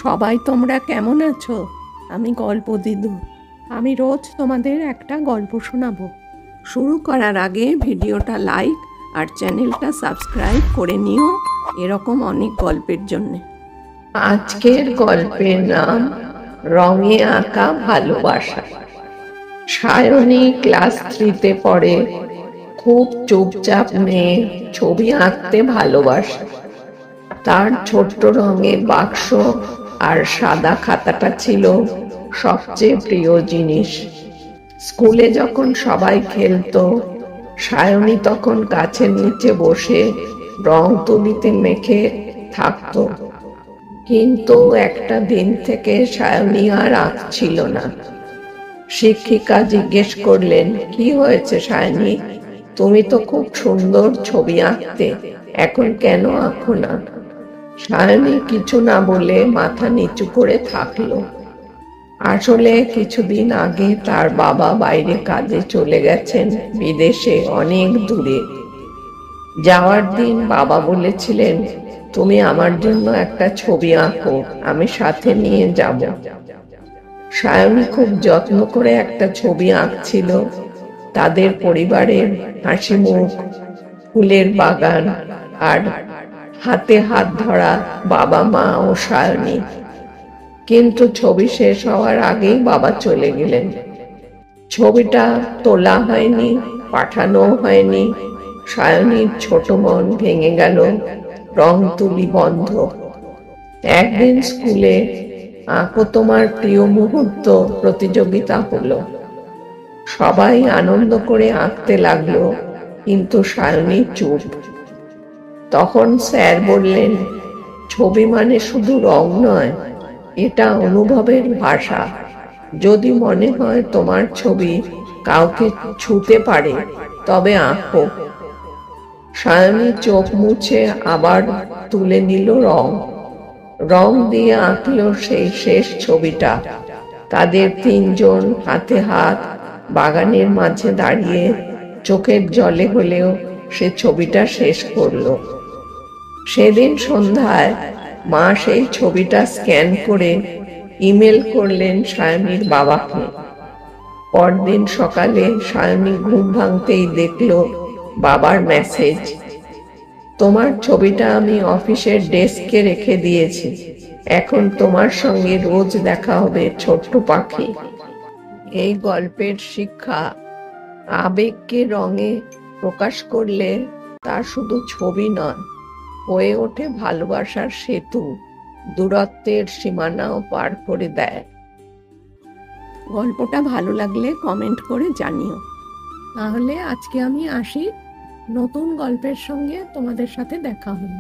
সবাই তোমরা কেমন আছো? আমি গল্প দিদু। আমি রোজ তোমাদের একটা গল্প শোনাবো। শুরু করার আগে ভিডিওটা লাইক আর চ্যানেলটা সাবস্ক্রাইব করে নিও এরকম অনেক গল্পের জন্যে। আজকের গল্পের নাম রঙে আঁকা ভালোবাসা। সায়নী ক্লাস 3-তে পড়ে। খুব চুপচাপ মেয়ে, ছবি আঁকতে ভালোবাসে। তার ছোট্ট রঙের বাক্স আর সাদা খাতাটা ছিল সবচেয়ে প্রিয় জিনিস। স্কুলে যখন সবাই খেলতো, সায়নী তখন গাছের নিচে বসে রং তুলিতে মেখে থাকতো। কিন্তু একটা দিন থেকে সায়নী আর আঁকছিল না। শিক্ষিকা জিজ্ঞেস করলেন, কি হয়েছে সায়নী? তুমি তো খুব সুন্দর ছবি আঁকতে, এখন কেন আঁকো না? সায়নী কিছু না বলে মাথা নিচু করে থাকলো। আসলে কিছুদিন আগে তার বাবা বাইরে কাজে চলে গেছেন, বিদেশে অনেক দূরে। যাওয়ার দিন বাবা বলেছিলেন, তুমি আমার জন্য একটা ছবি আঁকো, আমি সাথে নিয়ে যাব। সায়নী খুব যত্ন করে একটা ছবি আঁকছিল। তাদের পরিবারের হাসি মুখ, ফুলের বাগান আর হাতে হাত ধরা বাবা মা ও সায়নী। কিন্তু ছবি শেষ হওয়ার আগেই বাবা চলে গেলেন। ছবিটা তোলা হয়নি, পাঠানো হয়নি। সায়নীর ছোট মন ভেঙে গেল। রং তুলি বন্ধ। একদিন স্কুলে আঁকো তোমার প্রিয় মুহূর্ত প্রতিযোগিতা হলো। সবাই আনন্দ করে আঁকতে লাগলো, কিন্তু সায়নী চুপ। তখন স্যার বললেন, ছবি মানে শুধু রং নয়, এটা অনুভবের ভাষা। যদি মনে হয় তোমার ছবি কাউকে ছুঁতে পারে, তবে আঁকো। সায়নী চোখ মুছে আবার তুলে নিল রং। রং দিয়ে আঁকলো সেই শেষ ছবিটা। তাদের তিনজন হাতে হাত বাগানের মাঝে দাঁড়িয়ে চোখের জলে হলেও সে ছবিটা শেষ করলো। সেদিন সন্ধ্যায় মা সেই ছবিটা স্ক্যান করে ইমেল করলেন সায়নীর বাবাকে। পরদিন সকালে সায়নী ঘুম ভাঙতেই দেখলো বাবার মেসেজ, তোমার ছবিটা আমি অফিসের ডেস্কে রেখে দিয়েছি, এখন তোমার সঙ্গে রোজ দেখা হবে ছোট্ট পাখি। এই গল্পের শিক্ষা, আবেগকে রঙে প্রকাশ করলে তা শুধু ছবি নয়, হয়ে ওঠে ভালোবাসার সেতু, দূরত্বের সীমানাও পার করে দেয়। গল্পটা ভালো লাগলে কমেন্ট করে জানিও। তাহলে আজকে আমি আসি, নতুন গল্পের সঙ্গে তোমাদের সাথে দেখা হবে।